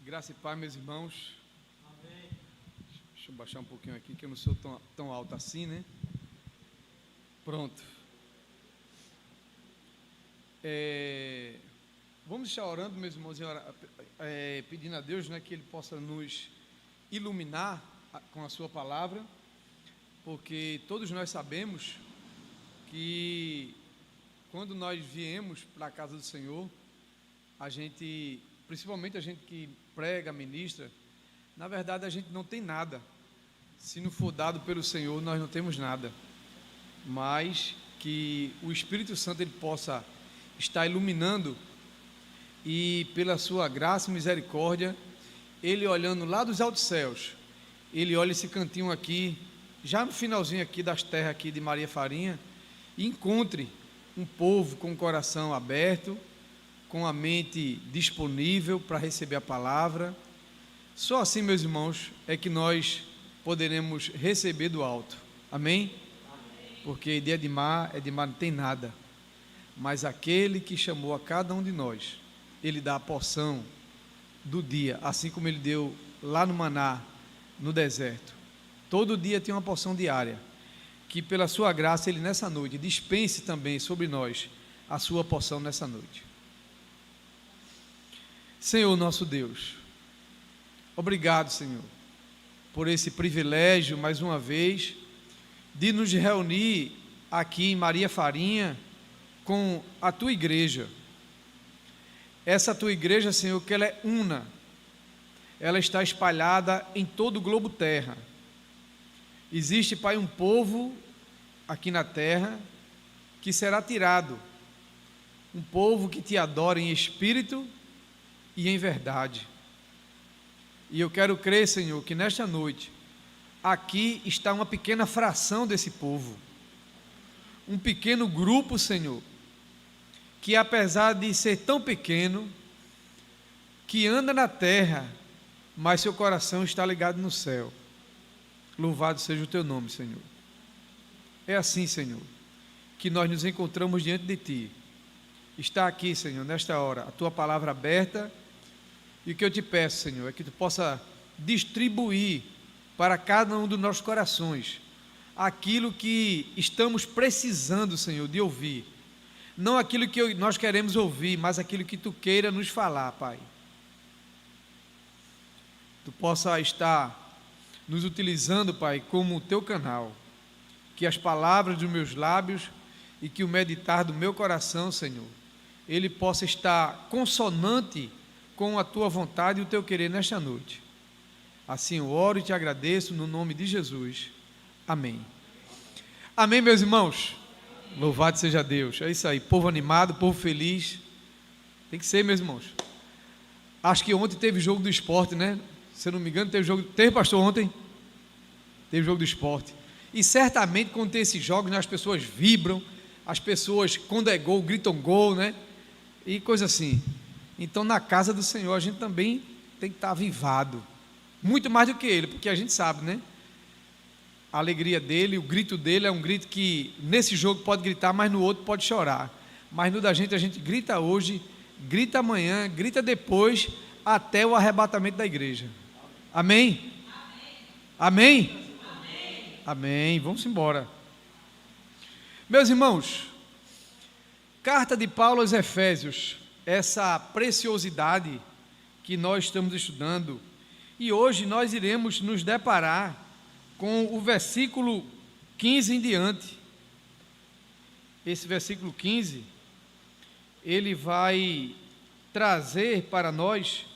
Graça e paz, meus irmãos. Amém. Deixa eu baixar um pouquinho aqui, que eu não sou tão alto assim, né? Pronto. Vamos estar orando, meus irmãos, pedindo a Deus, né, que Ele possa nos iluminar com a Sua palavra, porque todos nós sabemos que quando nós viemos para a casa do Senhor, principalmente a gente que prega, ministra, na verdade a gente não tem nada. Se não for dado pelo Senhor, nós não temos nada. Mas que o Espírito Santo ele possa estar iluminando e pela sua graça e misericórdia, ele olhando lá dos altos céus, ele olha esse cantinho aqui, já no finalzinho aqui das terras aqui de Maria Farinha, e encontre um povo com o coração aberto, com a mente disponível para receber a palavra. Só assim, meus irmãos, é que nós poderemos receber do alto. Amém? Amém. Porque dia de mar não tem nada. Mas aquele que chamou a cada um de nós, ele dá a porção do dia, assim como ele deu lá no maná, no deserto. Todo dia tem uma porção diária. Que pela sua graça, ele nessa noite dispense também sobre nós a sua porção nessa noite. Senhor nosso Deus, obrigado, Senhor, por esse privilégio, mais uma vez, de nos reunir aqui em Maria Farinha com a Tua igreja. Essa Tua igreja, Senhor, que ela é una, ela está espalhada em todo o globo terra. Existe, Pai, um povo aqui na terra que será tirado, um povo que Te adora em espírito e em verdade. E eu quero crer, Senhor, que nesta noite, aqui está uma pequena fração desse povo, um pequeno grupo, Senhor, que apesar de ser tão pequeno, que anda na terra, mas seu coração está ligado no céu. Louvado seja o Teu nome, Senhor. É assim, Senhor, que nós nos encontramos diante de Ti. Está aqui, Senhor, nesta hora, a Tua palavra aberta. E o que eu te peço, Senhor, é que Tu possa distribuir para cada um dos nossos corações aquilo que estamos precisando, Senhor, de ouvir. Não aquilo que nós queremos ouvir, mas aquilo que Tu queira nos falar, Pai. Tu possa estar nos utilizando, Pai, como o Teu canal. Que as palavras dos meus lábios e que o meditar do meu coração, Senhor, ele possa estar consonante com a Tua vontade e o Teu querer nesta noite. Assim eu oro e Te agradeço no nome de Jesus. Amém. Amém, meus irmãos? Louvado seja Deus. É isso aí, povo animado, povo feliz. Tem que ser, meus irmãos. Acho que ontem teve jogo do esporte, né? Se eu não me engano, teve, pastor, ontem? Teve jogo do esporte. E certamente quando tem esses jogos, né, as pessoas vibram, as pessoas, quando é gol, gritam gol, né? E coisa assim. Então, na casa do Senhor, a gente também tem que estar avivado. Muito mais do que Ele, porque a gente sabe, né? A alegria dele, o grito dele é um grito que, nesse jogo pode gritar, mas no outro pode chorar. Mas no da gente, a gente grita hoje, grita amanhã, grita depois, até o arrebatamento da igreja. Amém? Amém? Amém? Amém. Vamos embora. Meus irmãos, carta de Paulo aos Efésios, essa preciosidade que nós estamos estudando, e hoje nós iremos nos deparar com o versículo 15 em diante. Esse versículo 15, ele vai trazer para nós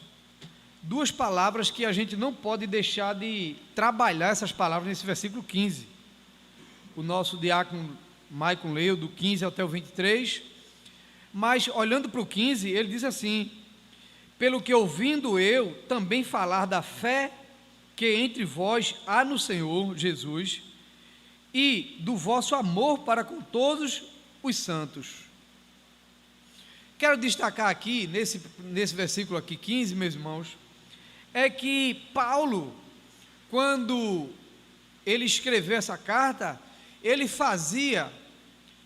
duas palavras que a gente não pode deixar de trabalhar essas palavras nesse versículo 15. O nosso diácono Maicon leu do 15 até o 23, mas olhando para o 15, ele diz assim: pelo que ouvindo eu também falar da fé que entre vós há no Senhor Jesus e do vosso amor para com todos os santos. Quero destacar aqui, nesse versículo aqui 15, meus irmãos, é que Paulo, quando ele escreveu essa carta, ele fazia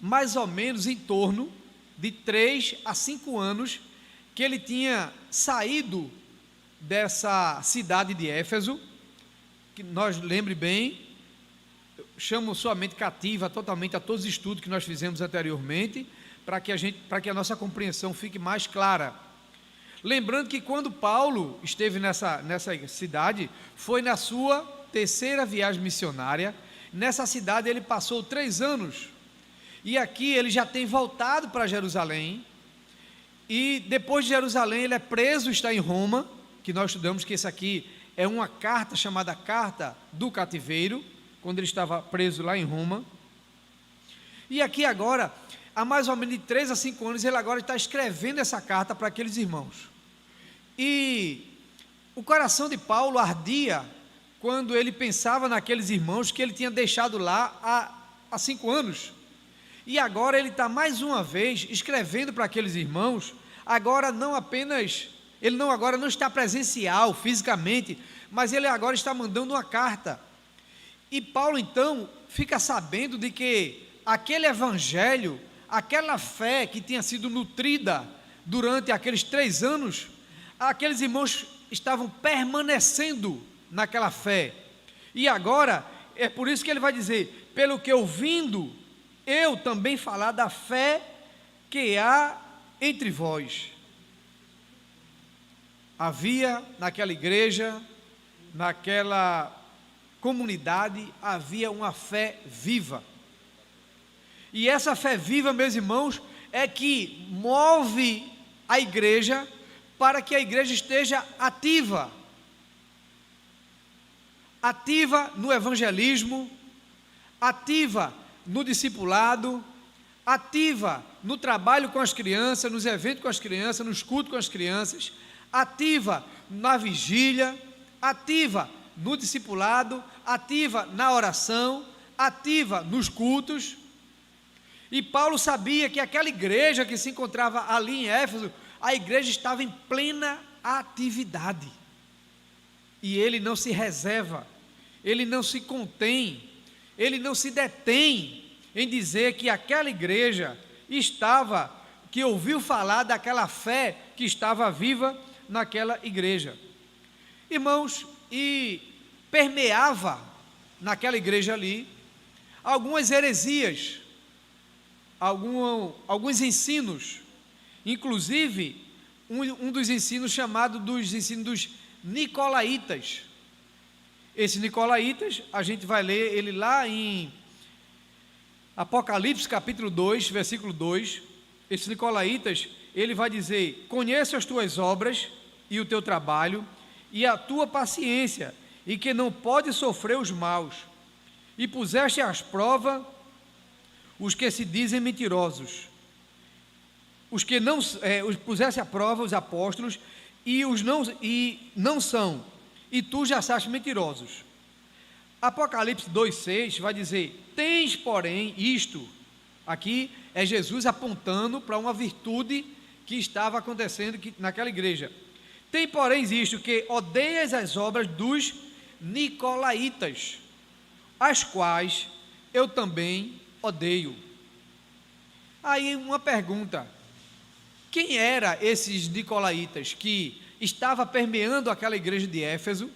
mais ou menos em torno de 3 a 5 anos que ele tinha saído dessa cidade de Éfeso, que nós lembre bem, chamo sua mente cativa totalmente a todos os estudos que nós fizemos anteriormente, para que a nossa compreensão fique mais clara. Lembrando que quando Paulo esteve nessa cidade, foi na sua terceira viagem missionária. Nessa cidade ele passou 3 anos, e aqui ele já tem voltado para Jerusalém, e depois de Jerusalém ele é preso, está em Roma, que nós estudamos que esse aqui é uma carta chamada Carta do Cativeiro, quando ele estava preso lá em Roma. E aqui agora, há mais ou menos de 3 a 5 anos, ele agora está escrevendo essa carta para aqueles irmãos. E o coração de Paulo ardia quando ele pensava naqueles irmãos que ele tinha deixado lá há 5 anos. E agora ele está mais uma vez escrevendo para aqueles irmãos, agora não apenas, ele não agora não está presencial, fisicamente, mas ele agora está mandando uma carta. E Paulo então fica sabendo de que aquele evangelho, aquela fé que tinha sido nutrida durante aqueles 3 anos, aqueles irmãos estavam permanecendo naquela fé. E agora, é por isso que ele vai dizer, pelo que ouvindo, eu também falar da fé que há entre vós. Havia naquela igreja, naquela comunidade, havia uma fé viva. E essa fé viva, meus irmãos, é que move a igreja para que a igreja esteja ativa. Ativa no evangelismo, ativa no discipulado, ativa no trabalho com as crianças, nos eventos com as crianças, nos cultos com as crianças, ativa na vigília, ativa no discipulado, ativa na oração, ativa nos cultos. E Paulo sabia que aquela igreja que se encontrava ali em Éfeso, a igreja estava em plena atividade. E ele não se reserva, ele não se contém, ele não se detém em dizer que aquela igreja que ouviu falar daquela fé que estava viva naquela igreja. Irmãos, e permeava naquela igreja ali algumas heresias, alguns ensinos, inclusive um dos ensinos chamado dos ensinos dos nicolaítas. Esses nicolaítas, a gente vai ler ele lá em Apocalipse capítulo 2, versículo 2, esses nicolaítas, ele vai dizer, conheço as tuas obras e o teu trabalho e a tua paciência, e que não pode sofrer os maus, e puseste às provas os que se dizem mentirosos, os que não, puseste à prova os apóstolos, e não são, e tu já achaste mentirosos. Apocalipse 2,6 vai dizer, tens porém isto, aqui é Jesus apontando para uma virtude que estava acontecendo naquela igreja, tem porém isto, que odeias as obras dos nicolaítas, as quais eu também odeio. Aí uma pergunta, quem eram esses nicolaítas que estava permeando aquela igreja de Éfeso,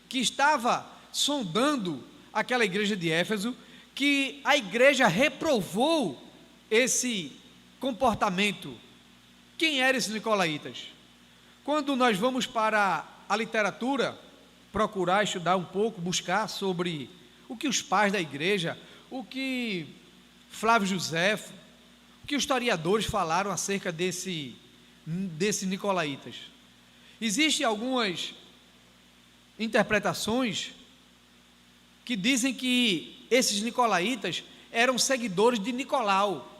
que estava sondando aquela igreja de Éfeso, que a igreja reprovou esse comportamento? Quem eram esses nicolaítas? Quando nós vamos para a literatura, procurar estudar um pouco, buscar sobre o que os pais da igreja, o que Flávio Josefo, o que os historiadores falaram acerca desse nicolaítas. Existem algumas interpretações que dizem que esses nicolaítas eram seguidores de Nicolau.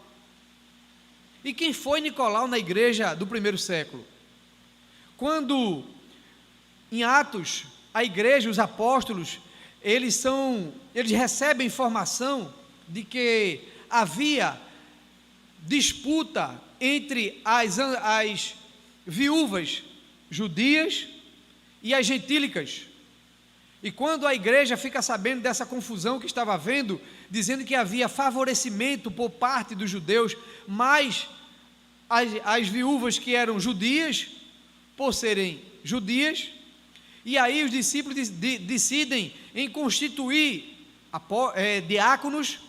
E quem foi Nicolau na igreja do primeiro século? Quando em Atos, a igreja, os apóstolos, eles recebem informação de que havia disputa entre as viúvas judias e as gentílicas. E quando a igreja fica sabendo dessa confusão que estava havendo, dizendo que havia favorecimento por parte dos judeus, mas as viúvas que eram judias, por serem judias, E aí os discípulos decidem em constituir diáconos,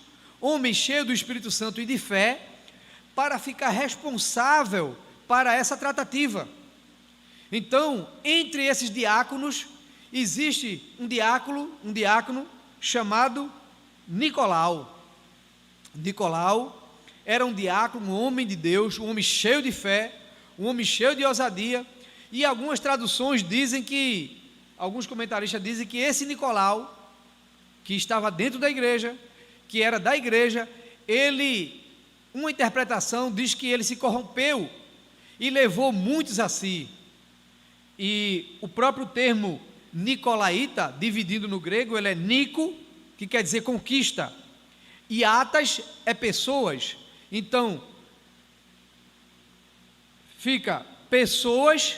homens cheios do Espírito Santo e de fé, para ficar responsável para essa tratativa. Então, entre esses diáconos, existe um diácono chamado Nicolau. Nicolau era um diácono, um homem de Deus, um homem cheio de fé, um homem cheio de ousadia, e algumas traduções dizem que, alguns comentaristas dizem que esse Nicolau, que estava dentro da igreja, que era da igreja, uma interpretação diz que ele se corrompeu e levou muitos a si. E o próprio termo nicolaíta, dividindo no grego, ele é Nico, que quer dizer conquista, e atas é pessoas. Então, fica pessoas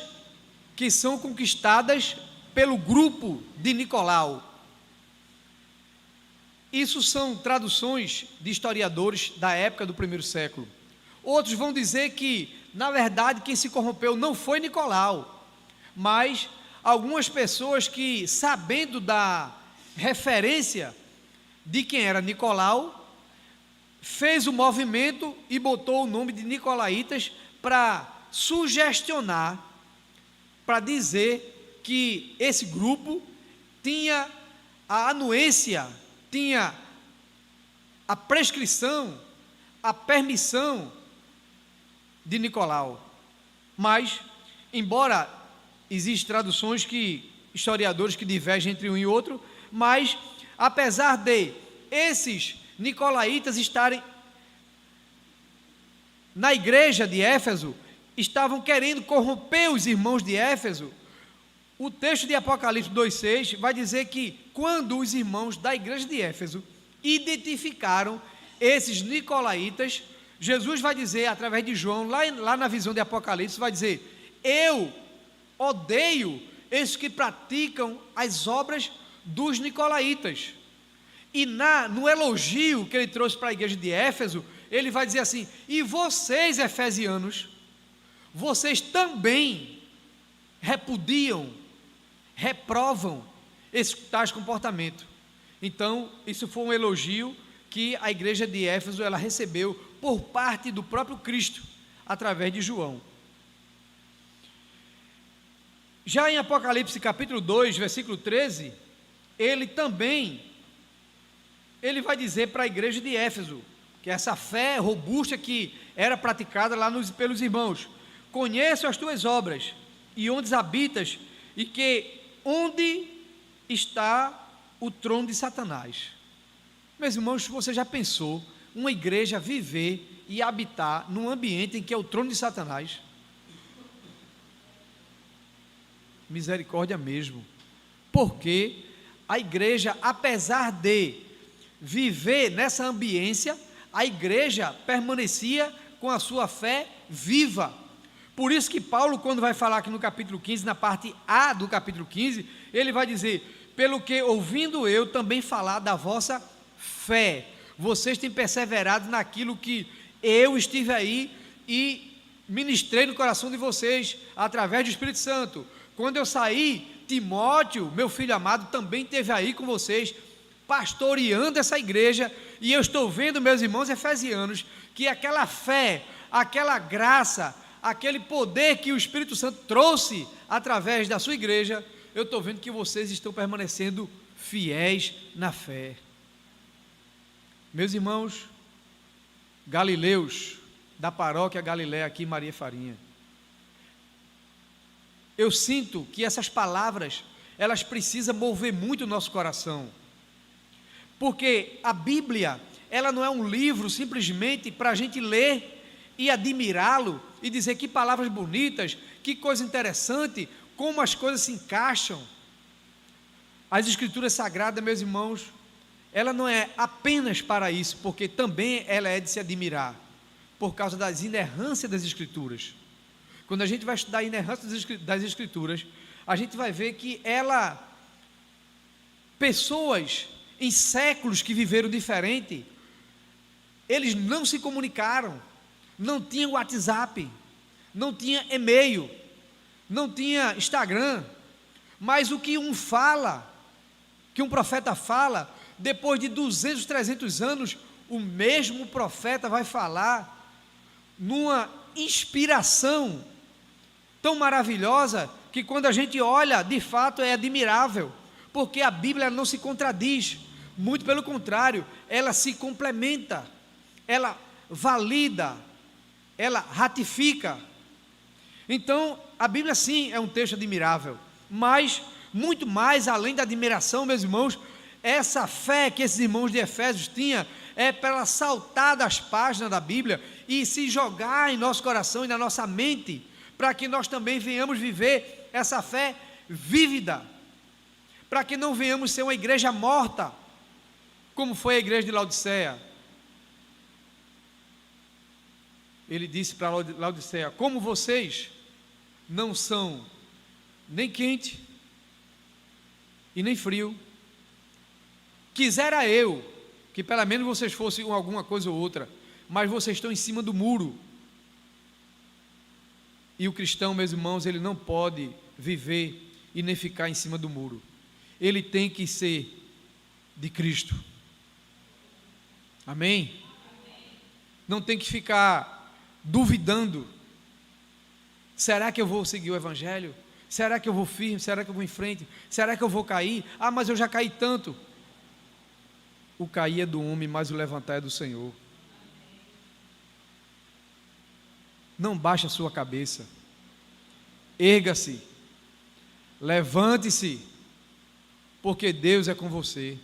que são conquistadas pelo grupo de Nicolau. Isso são traduções de historiadores da época do primeiro século. Outros vão dizer que, na verdade, quem se corrompeu não foi Nicolau, mas algumas pessoas que, sabendo da referência de quem era Nicolau, fez o movimento e botou o nome de Nicolaitas para sugestionar, para dizer que esse grupo tinha a anuência, tinha a prescrição, a permissão de Nicolau. Mas, embora existem traduções historiadores que divergem entre um e outro, mas, apesar de esses nicolaítas estarem na igreja de Éfeso, estavam querendo corromper os irmãos de Éfeso, o texto de Apocalipse 2,6 vai dizer que quando os irmãos da igreja de Éfeso identificaram esses nicolaítas, Jesus vai dizer, através de João, lá na visão de Apocalipse, vai dizer: eu odeio esses que praticam as obras dos nicolaítas. E no elogio que ele trouxe para a igreja de Éfeso, ele vai dizer assim: e vocês, efesianos, vocês também repudiam, reprovam esse tais comportamento. Então, isso foi um elogio que a igreja de Éfeso ela recebeu por parte do próprio Cristo, através de João. Já em Apocalipse capítulo 2, versículo 13, ele vai dizer para a igreja de Éfeso, que essa fé robusta que era praticada lá pelos irmãos: conheço as tuas obras, e onde habitas, e que onde está o trono de Satanás. Meus irmãos, você já pensou uma igreja viver e habitar num ambiente em que é o trono de Satanás? Misericórdia mesmo. Porque a igreja, apesar de viver nessa ambiência, a igreja permanecia com a sua fé viva. Por isso que Paulo, quando vai falar aqui no capítulo 15, na parte A do capítulo 15, ele vai dizer: pelo que ouvindo eu também falar da vossa fé, vocês têm perseverado naquilo que eu estive aí e ministrei no coração de vocês, através do Espírito Santo. Quando eu saí, Timóteo, meu filho amado, também esteve aí com vocês, pastoreando essa igreja, e eu estou vendo, meus irmãos efesianos, que aquela fé, aquela graça, aquele poder que o Espírito Santo trouxe através da sua igreja, eu estou vendo que vocês estão permanecendo fiéis na fé. Meus irmãos galileus da paróquia Galiléia aqui em Maria Farinha, eu sinto que essas palavras, elas precisam mover muito o nosso coração, porque a Bíblia, ela não é um livro simplesmente para a gente ler e admirá-lo, e dizer que palavras bonitas, que coisa interessante, como as coisas se encaixam. As Escrituras Sagradas, meus irmãos, ela não é apenas para isso, porque também ela é de se admirar, por causa das inerrâncias das Escrituras. Quando a gente vai estudar a inerrância das Escrituras, a gente vai ver que pessoas em séculos que viveram diferente, eles não se comunicaram, não tinha WhatsApp, não tinha e-mail, não tinha Instagram, Mas o que um fala, que um profeta fala, depois de 200, 300 anos, o mesmo profeta vai falar numa inspiração tão maravilhosa, que quando a gente olha, de fato é admirável, porque a Bíblia não se contradiz, muito pelo contrário, ela se complementa, ela valida, ela ratifica. Então, a Bíblia sim é um texto admirável, mas muito mais além da admiração, meus irmãos, essa fé que esses irmãos de Efésios tinham é para ela saltar das páginas da Bíblia e se jogar em nosso coração e na nossa mente, para que nós também venhamos viver essa fé vívida, para que não venhamos ser uma igreja morta, como foi a igreja de Laodiceia. Ele disse para Laodiceia: como vocês não são nem quente e nem frio, quisera eu que pelo menos vocês fossem alguma coisa ou outra, mas vocês estão em cima do muro. E o cristão, meus irmãos, ele não pode viver e nem ficar em cima do muro, ele tem que ser de Cristo. Amém? Não tem que ficar duvidando: será que eu vou seguir o Evangelho? Será que eu vou firme? Será que eu vou em frente? Será que eu vou cair? Ah, mas eu já caí tanto. O cair é do homem, mas o levantar é do Senhor. Não baixe a sua cabeça, erga-se, levante-se, porque Deus é com você.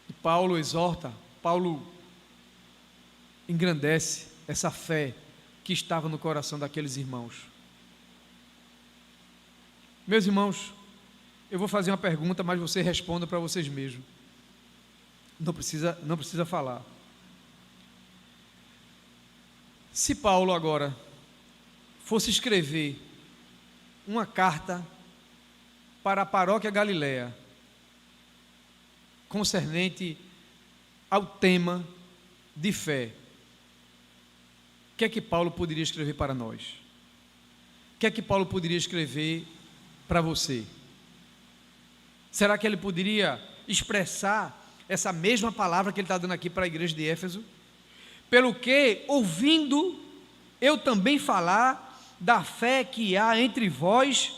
E Paulo exorta, Paulo engrandece essa fé que estava no coração daqueles irmãos. Meus irmãos, eu vou fazer uma pergunta, mas você responda para vocês mesmos. Não precisa falar. Se Paulo agora fosse escrever uma carta para a paróquia Galileia, concernente ao tema de fé, o que é que Paulo poderia escrever para nós? O que é que Paulo poderia escrever para você? Será que ele poderia expressar essa mesma palavra que ele está dando aqui para a igreja de Éfeso? Pelo que, ouvindo eu também falar da fé que há entre vós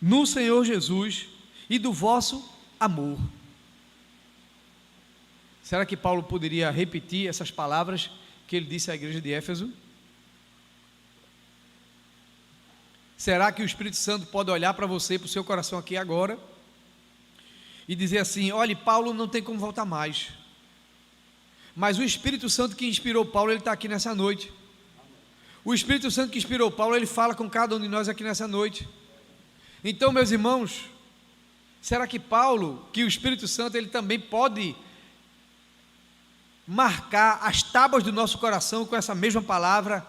no Senhor Jesus e do vosso amor. Será que Paulo poderia repetir essas palavras que ele disse à igreja de Éfeso? Será que o Espírito Santo pode olhar para você, para o seu coração aqui agora, e dizer assim: olha, Paulo não tem como voltar mais, mas o Espírito Santo que inspirou Paulo, ele está aqui nessa noite. O Espírito Santo que inspirou Paulo, ele fala com cada um de nós aqui nessa noite. Então, meus irmãos, será que Paulo, que o Espírito Santo, ele também pode marcar as tábuas do nosso coração com essa mesma palavra?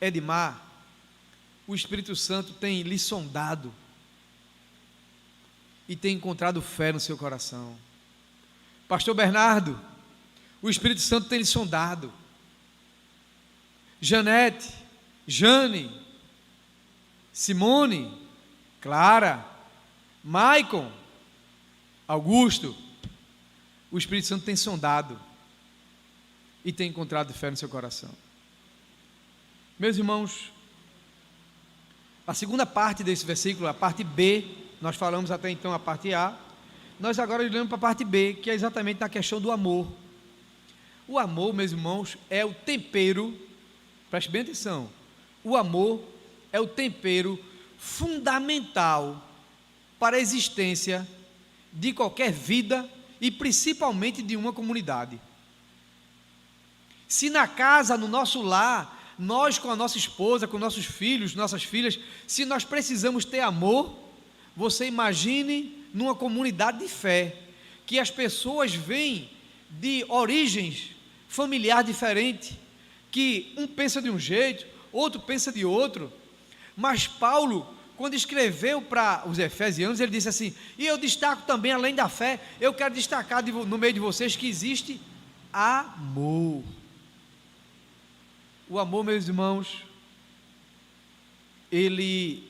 Edmar, o Espírito Santo tem lhe sondado e tem encontrado fé no seu coração. Pastor Bernardo, o Espírito Santo tem lhe sondado. Janete, Jane, Simone, Clara, Maicon, Augusto, o Espírito Santo tem sondado e tem encontrado fé no seu coração. Meus irmãos, a segunda parte desse versículo, a parte B, nós falamos até então a parte A, nós agora olhamos para a parte B, que é exatamente a questão do amor. O amor, meus irmãos, é o tempero, preste bem atenção, o amor é o tempero fundamental para a existência de qualquer vida e principalmente de uma comunidade. Se na casa, no nosso lar, nós com a nossa esposa, com nossos filhos, nossas filhas, se nós precisamos ter amor, você imagine numa comunidade de fé, que as pessoas vêm de origens familiares diferentes, que um pensa de um jeito, outro pensa de outro, mas Paulo, quando escreveu para os efesianos, ele disse assim: e eu destaco também, além da fé, eu quero destacar no meio de vocês que existe amor. O amor, meus irmãos, ele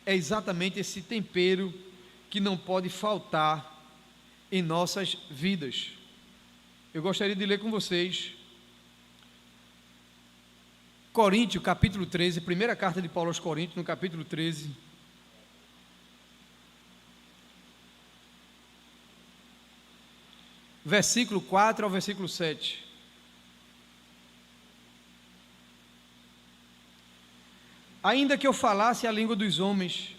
é exatamente esse tempero que não pode faltar em nossas vidas. Eu gostaria de ler com vocês Coríntios, capítulo 13, primeira carta de Paulo aos Coríntios, no capítulo 13. Versículo 4 ao versículo 7. Ainda que eu falasse a língua dos homens,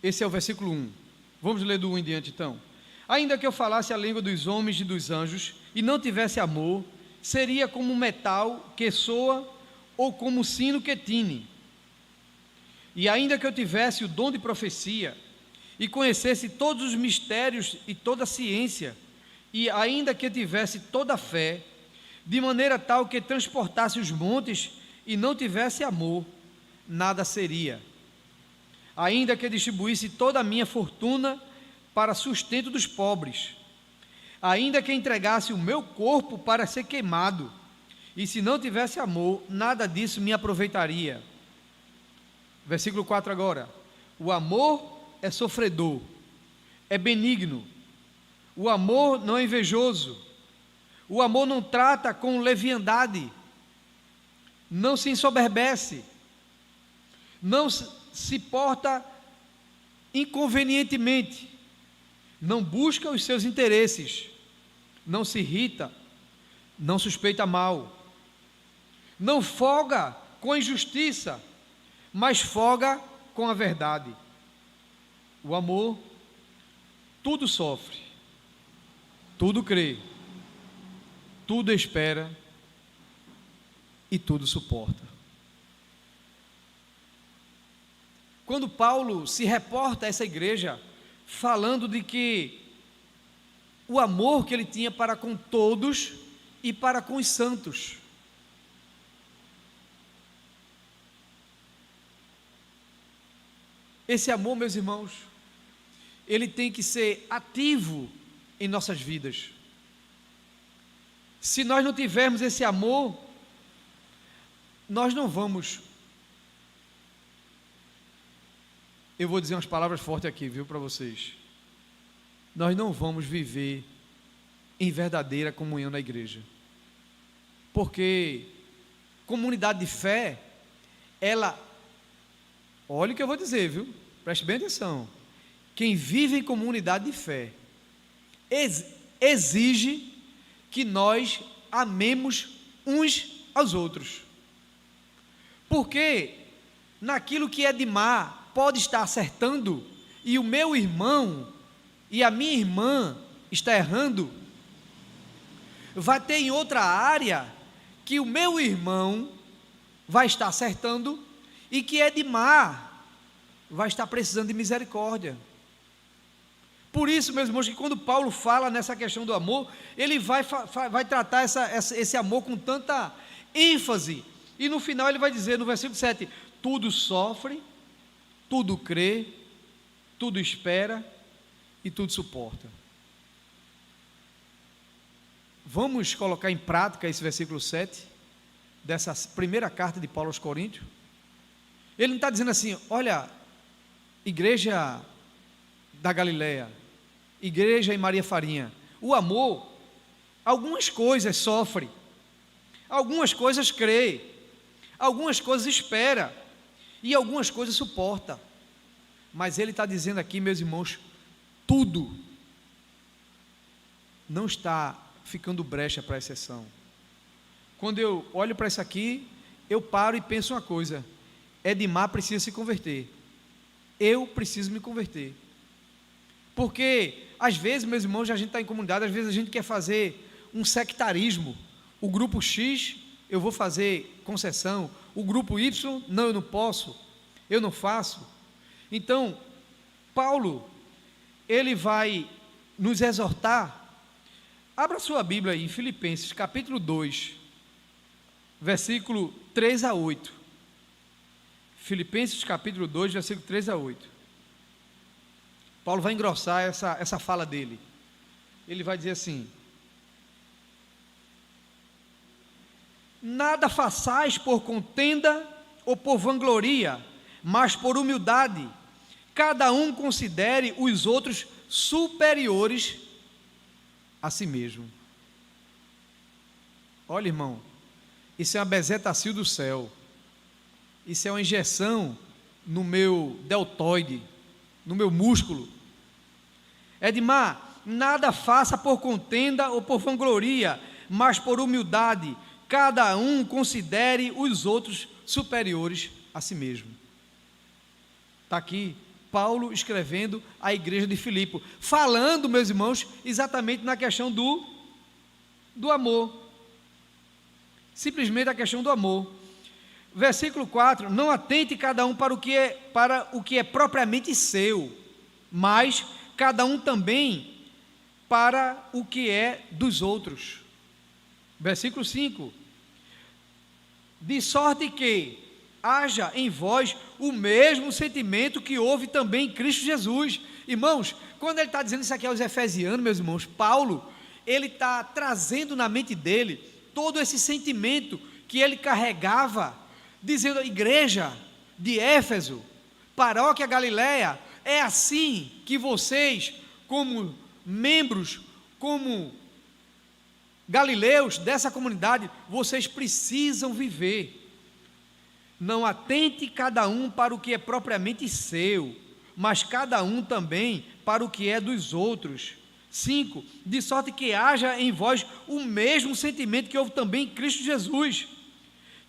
esse é o versículo 1. Vamos ler do 1 em diante então. Ainda que eu falasse a língua dos homens e dos anjos, e não tivesse amor, seria como um metal que soa, ou como um sino que tine. E ainda que eu tivesse o dom de profecia, e conhecesse todos os mistérios e toda a ciência, e ainda que eu tivesse toda a fé, de maneira tal que transportasse os montes, e não tivesse amor, nada seria. Ainda que distribuísse toda a minha fortuna para sustento dos pobres, ainda que entregasse o meu corpo para ser queimado, e se não tivesse amor, nada disso me aproveitaria. Versículo 4 agora. O amor é sofredor, é benigno, o amor não é invejoso, o amor não trata com leviandade, não se ensoberbece, não se porta inconvenientemente, não busca os seus interesses, não se irrita, não suspeita mal, não folga com a injustiça, mas folga com a verdade. O amor tudo sofre, tudo crê, tudo espera e tudo suporta. Quando Paulo se reporta a essa igreja, falando de que o amor que ele tinha para com todos e para com os santos. Esse amor, meus irmãos, ele tem que ser ativo em nossas vidas. Se nós não tivermos esse amor, nós não vamos. Eu vou dizer umas palavras fortes aqui, viu, para vocês. Nós não vamos viver em verdadeira comunhão na igreja. Porque comunidade de fé, ela, olha o que eu vou dizer, viu? Preste bem atenção. Quem vive em comunidade de fé exige que nós amemos uns aos outros. Porque naquilo que é de má pode estar acertando e o meu irmão e a minha irmã está errando, vai ter em outra área que o meu irmão vai estar acertando e que é de má vai estar precisando de misericórdia. Por isso, meus irmãos, que quando Paulo fala nessa questão do amor, ele vai tratar esse amor com tanta ênfase, e no final ele vai dizer no versículo 7, tudo sofre, tudo crê, tudo espera e tudo suporta. Vamos colocar em prática esse versículo 7, dessa primeira carta de Paulo aos Coríntios. Ele não está dizendo assim, olha, igreja da Galileia, igreja em Maria Farinha, o amor, algumas coisas sofre, algumas coisas crê, algumas coisas espera, e algumas coisas suporta, mas ele está dizendo aqui, meus irmãos, tudo não está ficando brecha para exceção. Quando eu olho para isso aqui, eu paro e penso uma coisa, Edmar precisa se converter, eu preciso me converter, porque às vezes, meus irmãos, a gente está em comunidade, às vezes a gente quer fazer um sectarismo, o grupo X, eu vou fazer concessão, o grupo Y, não, eu não posso, eu não faço. Então, Paulo, ele vai nos exortar. Abra sua Bíblia aí, em Filipenses, capítulo 2, versículo 3 a 8. Filipenses, capítulo 2, versículo 3 a 8. Paulo vai engrossar essa fala dele. Ele vai dizer assim: nada façais por contenda ou por vangloria, mas por humildade. Cada um considere os outros superiores a si mesmo. Olha, irmão, isso é uma bezetacil do céu. Isso é uma injeção no meu deltoide, no meu músculo. Edmar, nada faça por contenda ou por vangloria, mas por humildade. Cada um considere os outros superiores a si mesmo. Está aqui Paulo escrevendo à igreja de Filipe, falando, meus irmãos, exatamente na questão do amor. Simplesmente a questão do amor. Versículo 4: não atente cada um para o que é propriamente seu, mas cada um também para o que é dos outros. Versículo 5: de sorte que haja em vós o mesmo sentimento que houve também em Cristo Jesus. Irmãos, quando ele está dizendo isso aqui aos Efesianos, meus irmãos, Paulo, ele está trazendo na mente dele todo esse sentimento que ele carregava, dizendo: a igreja de Éfeso, paróquia Galileia, é assim que vocês, como membros, como galileus dessa comunidade, vocês precisam viver. Não atente cada um para o que é propriamente seu, mas cada um também para o que é dos outros. 5, de sorte que haja em vós o mesmo sentimento que houve também em Cristo Jesus,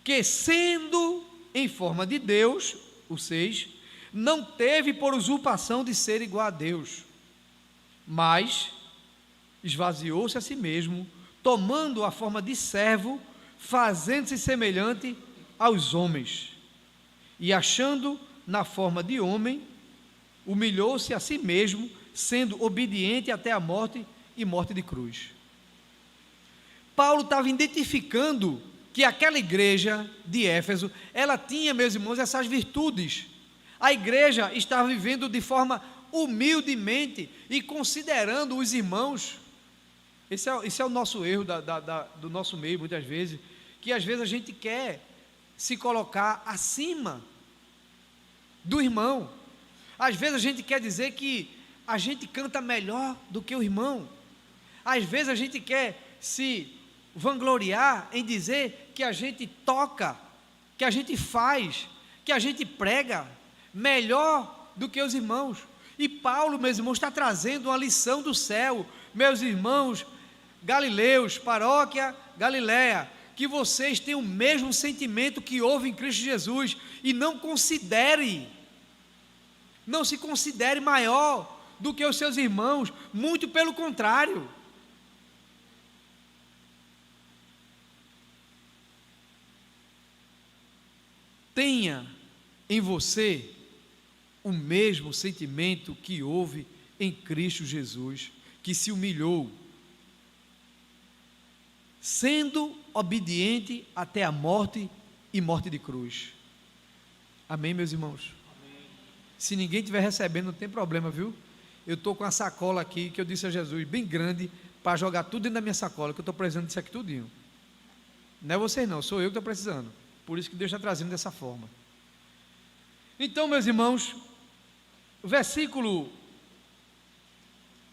que sendo em forma de Deus, o 6, não teve por usurpação de ser igual a Deus, mas esvaziou-se a si mesmo, tomando a forma de servo, fazendo-se semelhante aos homens, e achando na forma de homem, humilhou-se a si mesmo, sendo obediente até a morte e morte de cruz. Paulo estava identificando que aquela igreja de Éfeso, ela tinha, meus irmãos, essas virtudes. A igreja estava vivendo de forma humildemente e considerando os irmãos. Esse é o nosso erro do nosso meio, muitas vezes, que às vezes a gente quer se colocar acima do irmão. Às vezes a gente quer dizer que a gente canta melhor do que o irmão. Às vezes a gente quer se vangloriar em dizer que a gente toca, que a gente faz, que a gente prega melhor do que os irmãos. E Paulo, meus irmãos, está trazendo uma lição do céu. Meus irmãos galileus, paróquia Galileia, que vocês tenham o mesmo sentimento que houve em Cristo Jesus, e não se considere maior do que os seus irmãos, muito pelo contrário. Tenha em você o mesmo sentimento que houve em Cristo Jesus, que se humilhou, sendo obediente até a morte e morte de cruz. Amém, meus irmãos? Amém. Se ninguém estiver recebendo, não tem problema, viu? Eu estou com a sacola aqui, que eu disse a Jesus, bem grande, para jogar tudo dentro da minha sacola, que eu estou precisando disso aqui tudinho. Não é vocês não, sou eu que estou precisando. Por isso que Deus está trazendo dessa forma. Então, meus irmãos, versículo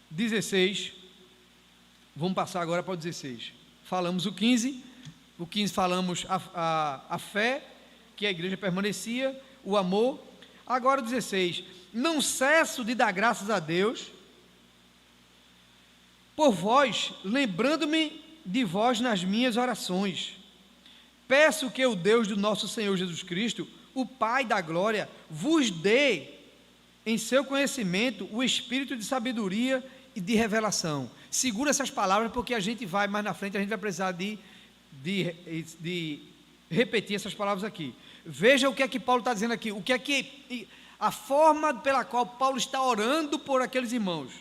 16, vamos passar agora para o 16. Falamos o 15 falamos a fé, que a igreja permanecia, o amor. Agora o 16, não cesso de dar graças a Deus por vós, lembrando-me de vós nas minhas orações. Peço que o Deus do nosso Senhor Jesus Cristo, o Pai da glória, vos dê em seu conhecimento o espírito de sabedoria e de revelação. Segura essas palavras, porque a gente vai mais na frente, a gente vai precisar de repetir essas palavras aqui. Veja o que é que Paulo está dizendo aqui, a forma pela qual Paulo está orando por aqueles irmãos,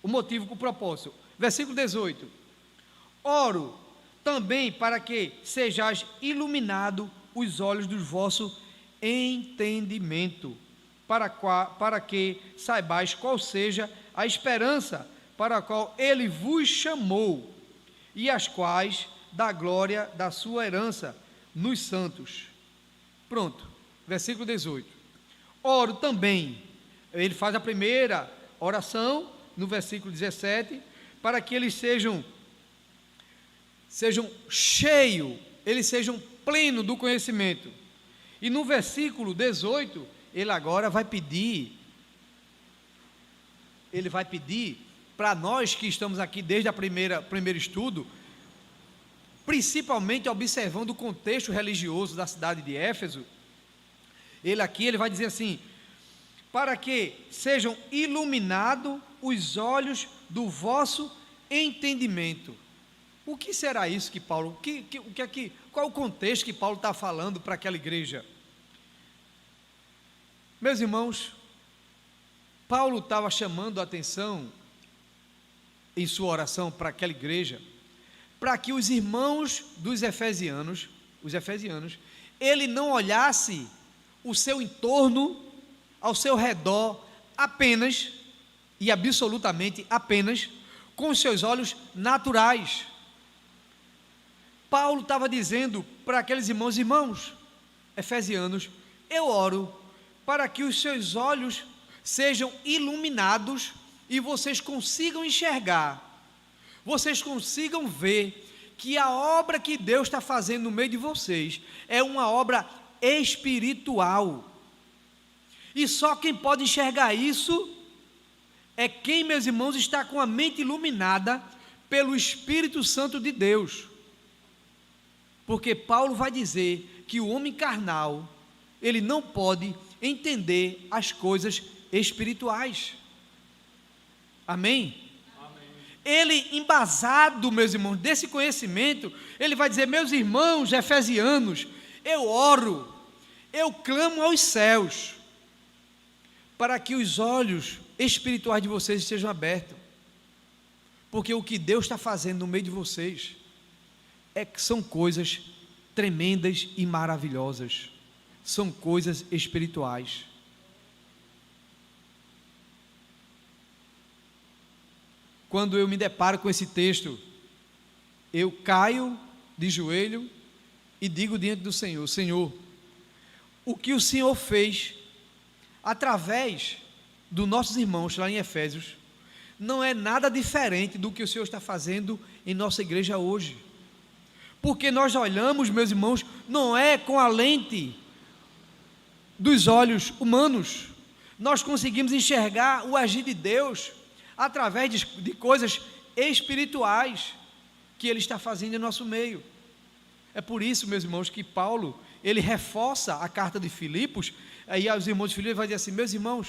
o motivo, o propósito. Versículo 18: oro também para que sejais iluminado os olhos do vosso entendimento, para que saibais qual seja a esperança para a qual ele vos chamou, e as quais da glória da sua herança nos santos. Pronto, versículo 18. Oro também, ele faz a primeira oração, no versículo 17, para que eles sejam cheios, eles sejam plenos do conhecimento. E no versículo 18, ele agora vai pedir para nós que estamos aqui desde primeiro estudo, principalmente observando o contexto religioso da cidade de Éfeso, ele vai dizer assim: para que sejam iluminados os olhos do vosso entendimento. O que será isso que Paulo, qual é o contexto que Paulo está falando para aquela igreja? Meus irmãos, Paulo estava chamando a atenção em sua oração para aquela igreja, para que os irmãos dos Efesianos, ele não olhasse o seu entorno, ao seu redor, apenas e absolutamente apenas com os seus olhos naturais. Paulo estava dizendo para aqueles irmãos efesianos: eu oro para que os seus olhos sejam iluminados e vocês consigam enxergar, vocês consigam ver que a obra que Deus está fazendo no meio de vocês é uma obra espiritual, e só quem pode enxergar isso é quem, meus irmãos, está com a mente iluminada pelo Espírito Santo de Deus, porque Paulo vai dizer que o homem carnal, ele não pode entender as coisas espirituais. Amém? Amém. Ele, embasado, meus irmãos, desse conhecimento, ele vai dizer: meus irmãos efesianos, eu oro, eu clamo aos céus, para que os olhos espirituais de vocês estejam abertos, porque o que Deus está fazendo no meio de vocês são coisas tremendas e maravilhosas, são coisas espirituais. Quando eu me deparo com esse texto, eu caio de joelho e digo diante do Senhor: Senhor, o que o Senhor fez através dos nossos irmãos lá em Efésios não é nada diferente do que o Senhor está fazendo em nossa igreja hoje, porque nós olhamos, meus irmãos, não é com a lente dos olhos humanos, nós conseguimos enxergar o agir de Deus através de coisas espirituais que Ele está fazendo em nosso meio. É por isso, meus irmãos, que Paulo, ele reforça a carta de Filipos, aí aos irmãos de Filipos, ele vai dizer assim: meus irmãos,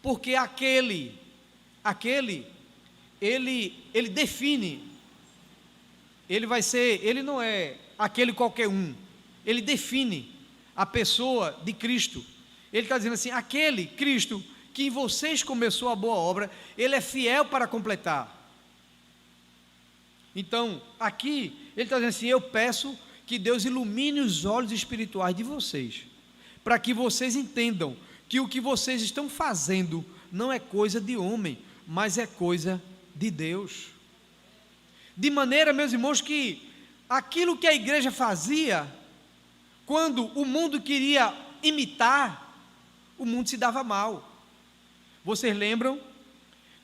porque ele define, ele não é aquele qualquer um, ele define a pessoa de Cristo. Ele está dizendo assim: aquele Cristo que em vocês começou a boa obra, ele é fiel para completar. Então, aqui, ele está dizendo assim: eu peço que Deus ilumine os olhos espirituais de vocês, para que vocês entendam que o que vocês estão fazendo não é coisa de homem, mas é coisa de Deus. De maneira, meus irmãos, que aquilo que a igreja fazia, quando o mundo queria imitar, o mundo se dava mal. Vocês lembram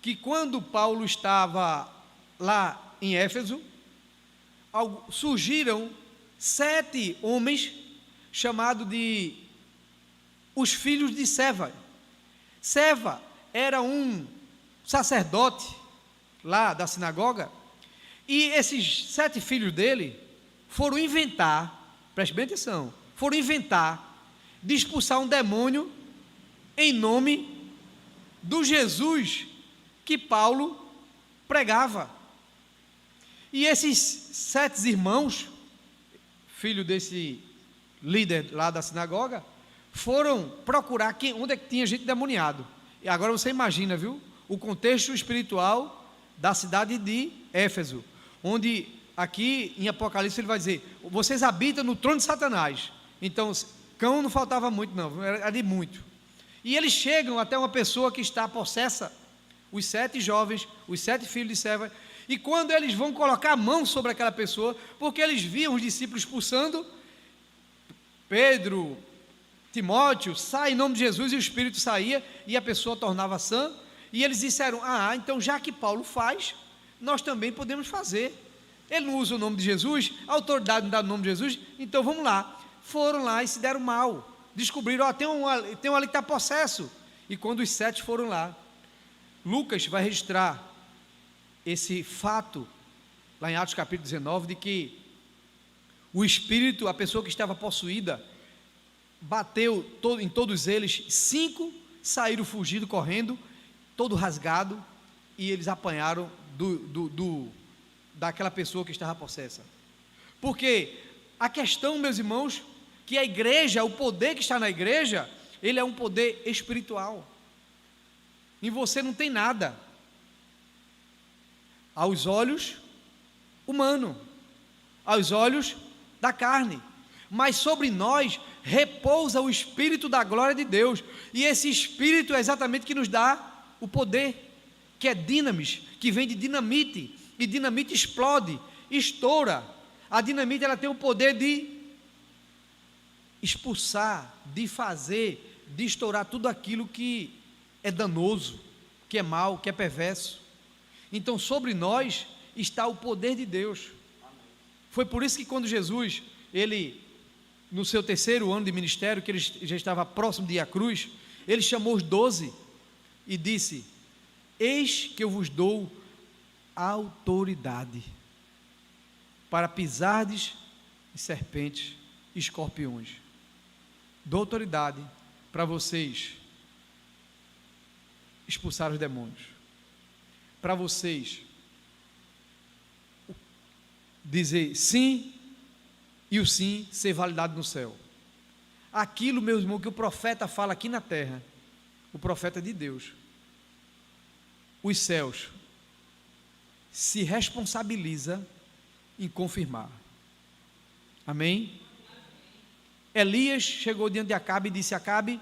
que quando Paulo estava lá em Éfeso, surgiram 7 homens chamados de os filhos de Seva. Seva era um sacerdote lá da sinagoga, e esses 7 filhos dele foram inventar, preste bem atenção, de expulsar um demônio em nome do Jesus que Paulo pregava. E esses 7 irmãos, filho desse líder lá da sinagoga, foram procurar onde é que tinha gente demoniado. E agora você imagina, viu, o contexto espiritual da cidade de Éfeso, onde aqui em Apocalipse ele vai dizer: vocês habitam no trono de Satanás. Então, cão não faltava muito, não, era de muito. E eles chegam até uma pessoa que está possessa, os 7 jovens, os 7 filhos de Seva, E quando eles vão colocar a mão sobre aquela pessoa, porque eles viam os discípulos expulsando, Pedro, Timóteo, sai em nome de Jesus, e o Espírito saía, e a pessoa tornava sã, e eles disseram, então já que Paulo faz, nós também podemos fazer. Ele não usa o nome de Jesus, a autoridade não dá o nome de Jesus, então vamos lá. Foram lá e se deram mal, descobriram, tem um ali que está possesso, e quando os 7 foram lá, Lucas vai registrar esse fato, lá em Atos capítulo 19, de que o espírito, a pessoa que estava possuída, bateu em todos eles, 5 saíram fugindo, correndo, todo rasgado, e eles apanharam daquela pessoa que estava possessa. Porque a questão, meus irmãos, que a igreja, o poder que está na igreja, ele é um poder espiritual. Em você não tem nada aos olhos humanos, aos olhos da carne, mas sobre nós repousa o Espírito da glória de Deus, e esse Espírito é exatamente que nos dá o poder, que é dinamis, que vem de dinamite, e dinamite explode, estoura. A dinamite, ela tem o poder de expulsar, de fazer, de estourar tudo aquilo que é danoso, que é mal, que é perverso. Então sobre nós está o poder de Deus. Foi por isso que quando Jesus, ele, no seu 3º ano de ministério, que ele já estava próximo de ir à cruz, ele chamou os 12 e disse, eis que eu vos dou autoridade para pisardes em serpentes e escorpiões. Dou autoridade para vocês expulsar os demônios, para vocês dizer sim, e o sim ser validado no céu. Aquilo, meu irmão, que o profeta fala aqui na terra, o profeta de Deus, os céus se responsabiliza em confirmar. Amém? Elias chegou diante de Acabe e disse, Acabe,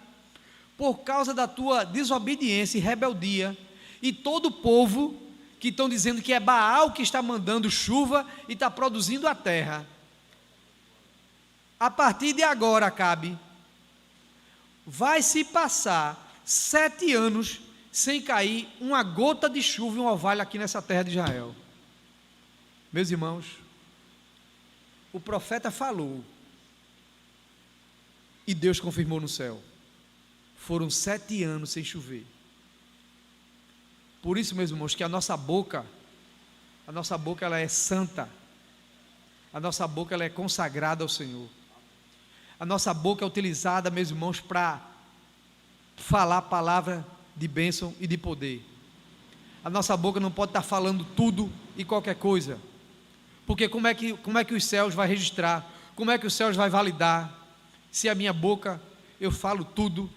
por causa da tua desobediência e rebeldia, e todo o povo que estão dizendo que é Baal que está mandando chuva e está produzindo a terra, a partir de agora, Acabe, vai se passar 7 anos sem cair uma gota de chuva e um orvalho aqui nessa terra de Israel. Meus irmãos, o profeta falou e Deus confirmou no céu. Foram 7 anos sem chover. Por isso, meus irmãos, que a nossa boca ela é santa, a nossa boca ela é consagrada ao Senhor. A nossa boca é utilizada, meus irmãos, para falar a palavra de bênção e de poder. A nossa boca não pode estar falando tudo e qualquer coisa, porque como é que os céus vai registrar, como é que os céus vai validar, se a minha boca, eu falo tudo,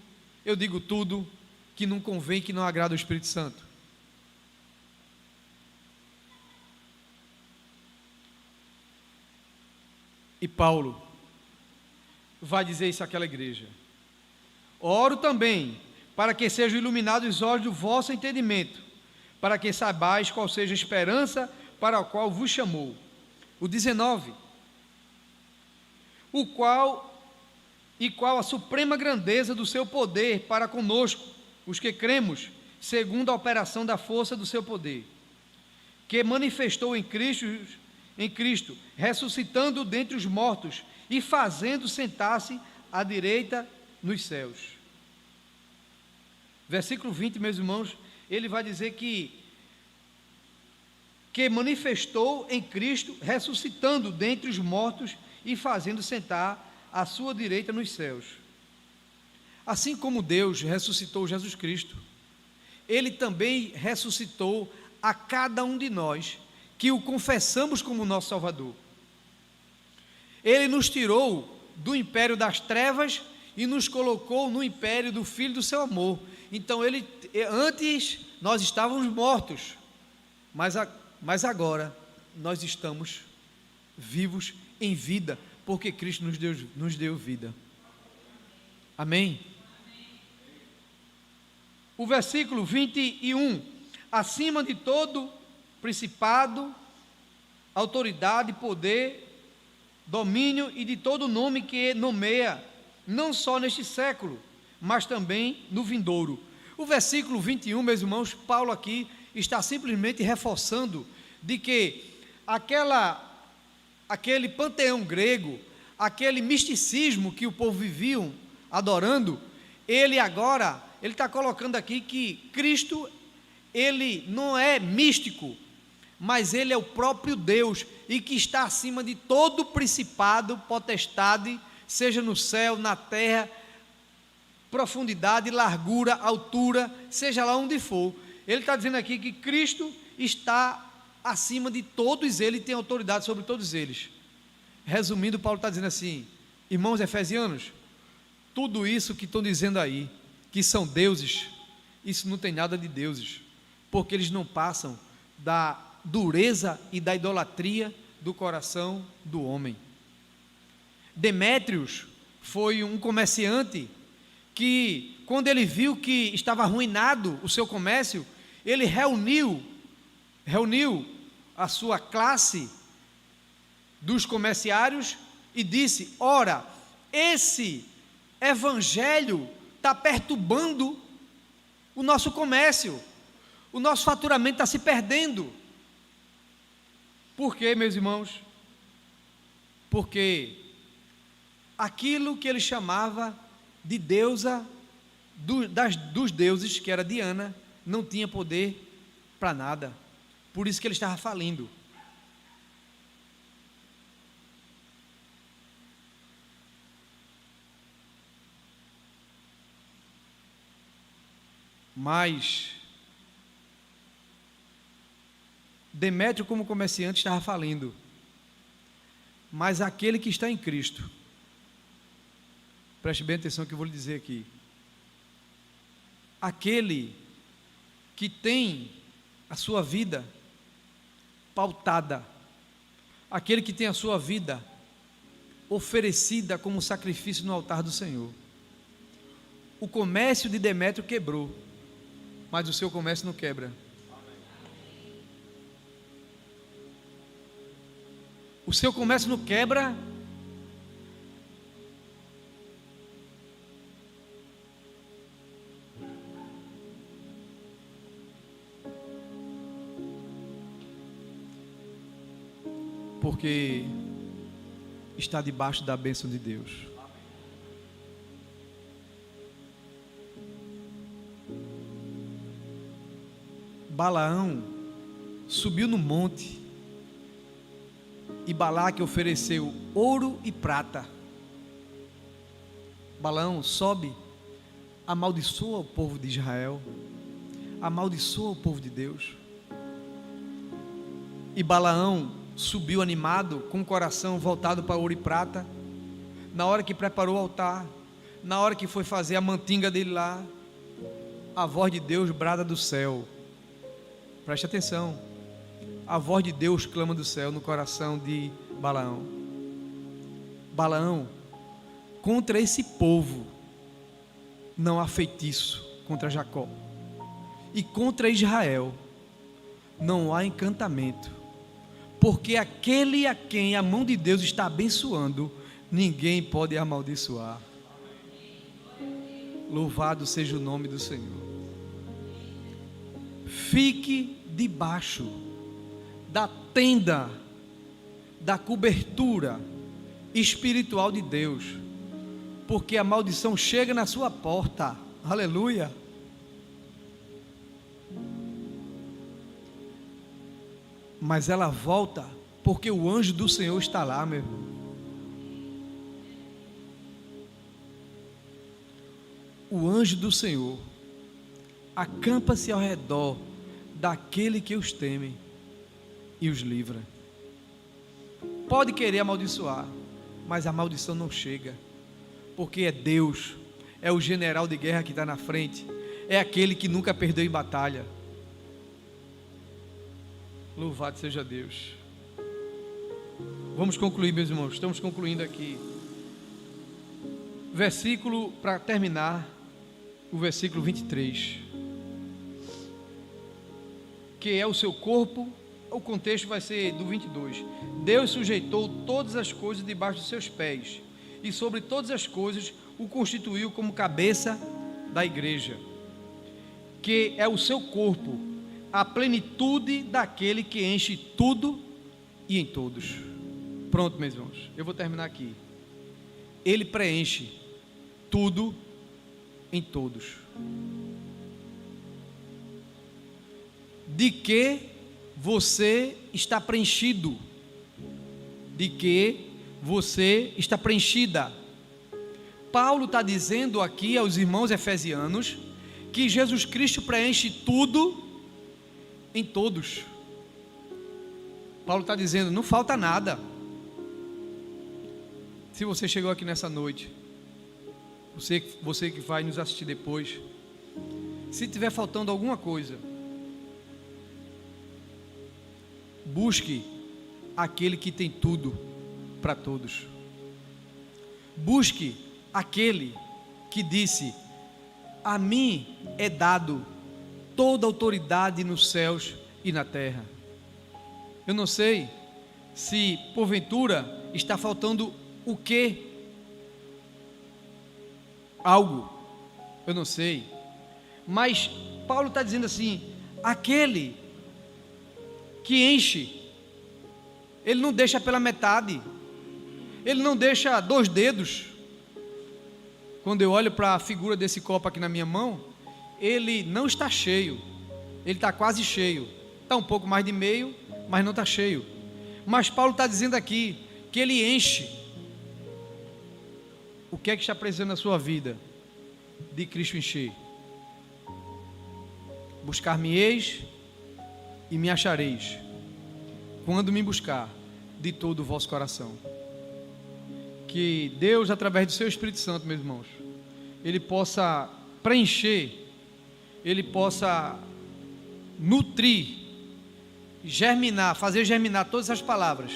eu digo tudo, que não convém, que não agrada ao Espírito Santo. E Paulo vai dizer isso àquela igreja, oro também, para que sejam iluminados os olhos do vosso entendimento, para que saibais qual seja a esperança para a qual vos chamou. O 19, qual a suprema grandeza do seu poder para conosco, os que cremos, segundo a operação da força do seu poder, que manifestou em Cristo, ressuscitando dentre os mortos e fazendo sentar-se à direita nos céus. Versículo 20, meus irmãos, ele vai dizer que manifestou em Cristo, ressuscitando dentre os mortos e fazendo sentar à sua direita nos céus. Assim como Deus ressuscitou Jesus Cristo, Ele também ressuscitou a cada um de nós que o confessamos como nosso Salvador. Ele nos tirou do império das trevas e nos colocou no império do Filho do seu amor. Então antes nós estávamos mortos, mas agora nós estamos vivos em vida, porque Cristo nos deu vida. Amém? O versículo 21, acima de todo principado, autoridade, poder, domínio e de todo nome que nomeia, não só neste século, mas também no vindouro. O versículo 21, meus irmãos, Paulo aqui está simplesmente reforçando de que aquele panteão grego, aquele misticismo que o povo viviam adorando, ele está colocando aqui que Cristo, ele não é místico, mas ele é o próprio Deus, e que está acima de todo principado, potestade, seja no céu, na terra, profundidade, largura, altura, seja lá onde for. Ele está dizendo aqui que Cristo está acima de todos eles e tem autoridade sobre todos eles. Resumindo, Paulo está dizendo assim: irmãos efesianos, tudo isso que estão dizendo aí, que são deuses, isso não tem nada de deuses, porque eles não passam da dureza e da idolatria do coração do homem. Demétrios foi um comerciante que, quando ele viu que estava arruinado o seu comércio, ele reuniu a sua classe dos comerciários e disse: ora, esse evangelho está perturbando o nosso comércio, o nosso faturamento está se perdendo. Por quê, meus irmãos? Porque aquilo que ele chamava de deusa dos deuses, que era Diana, não tinha poder para nada. Por isso que ele estava falindo. Mas Demétrio, como comerciante, estava falindo. Mas aquele que está em Cristo, preste bem atenção no que eu vou lhe dizer aqui, aquele que tem a sua vida pautada, aquele que tem a sua vida oferecida como sacrifício no altar do Senhor. O comércio de Demétrio quebrou, mas o seu comércio não quebra. O seu comércio não quebra porque está debaixo da bênção de Deus. Balaão subiu no monte e Balaque ofereceu ouro e prata. Balaão sobe, amaldiçoa o povo de Israel, amaldiçoa o povo de Deus. E Balaão subiu animado, com o coração voltado para ouro e prata. Na hora que preparou o altar, na hora que foi fazer a mantinga dele lá, a voz de Deus brada do céu. Preste atenção, a voz de Deus clama do céu no coração de Balaão. Balaão, contra esse povo não há feitiço, contra Jacó, e contra Israel não há encantamento, porque aquele a quem a mão de Deus está abençoando, ninguém pode amaldiçoar. Louvado seja o nome do Senhor. Fique debaixo da tenda, da cobertura espiritual de Deus, porque a maldição chega na sua porta. Aleluia. Mas ela volta porque o anjo do Senhor está lá, meu irmão. O anjo do Senhor acampa-se ao redor daquele que os teme e os livra. Pode querer amaldiçoar, mas a maldição não chega, porque é Deus, é o general de guerra que está na frente, é aquele que nunca perdeu em batalha. Louvado seja Deus. Vamos concluir, meus irmãos, estamos concluindo aqui. Versículo, para terminar, o versículo 23, que é o seu corpo o contexto vai ser do 22. Deus sujeitou todas as coisas debaixo dos seus pés, e sobre todas as coisas o constituiu como cabeça da igreja, que é o seu corpo, a plenitude daquele que enche tudo e em todos. Pronto, meus irmãos, eu vou terminar aqui. Ele preenche tudo em todos. De que você está preenchido? De que você está preenchida? Paulo está dizendo aqui aos irmãos efesianos que Jesus Cristo preenche tudo em todos. Paulo está dizendo, não falta nada. Se você chegou aqui nessa noite, você que vai nos assistir depois, se tiver faltando alguma coisa, busque aquele que tem tudo para todos. Busque aquele que disse: a mim é dado toda autoridade nos céus e na terra. Eu não sei se porventura está faltando o quê? Algo, eu não sei, mas Paulo está dizendo assim: aquele que enche, ele não deixa pela metade, ele não deixa 2 dedos. Quando eu olho para a figura desse copo aqui na minha mão, ele não está cheio, ele está quase cheio, está um pouco mais de meio, mas não está cheio. Mas Paulo está dizendo aqui que ele enche. O que é que está precisando na sua vida de Cristo encher? Buscar-me-eis e me achareis, quando me buscar de todo o vosso coração. Que Deus, através do seu Espírito Santo, meus irmãos, Ele possa preencher, Ele possa nutrir, germinar, fazer germinar todas as palavras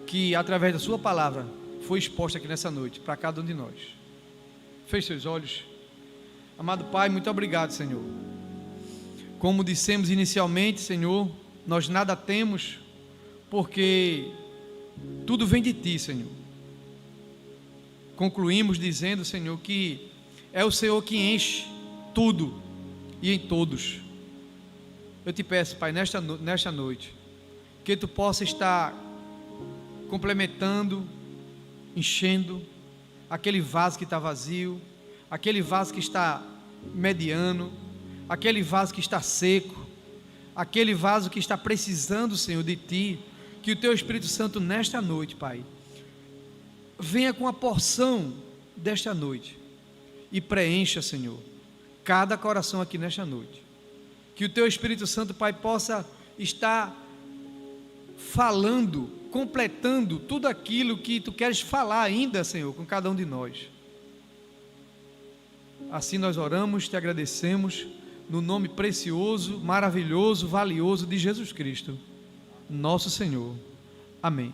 que, através da sua palavra, foi exposta aqui nessa noite, para cada um de nós. Feche seus olhos. Amado Pai, muito obrigado, Senhor. Como dissemos inicialmente, Senhor, nós nada temos, porque tudo vem de Ti, Senhor. Concluímos dizendo, Senhor, que é o Senhor que enche tudo e em todos. Eu te peço, Pai, nesta noite, que Tu possa estar complementando, enchendo aquele vaso que está vazio, aquele vaso que está mediano, aquele vaso que está seco, aquele vaso que está precisando, Senhor, de Ti. Que o Teu Espírito Santo nesta noite, Pai, venha com a porção desta noite e preencha, Senhor, cada coração aqui nesta noite. Que o Teu Espírito Santo, Pai, possa estar falando, completando tudo aquilo que Tu queres falar ainda, Senhor, com cada um de nós. Assim nós oramos, Te agradecemos, no nome precioso, maravilhoso, valioso de Jesus Cristo, nosso Senhor. Amém.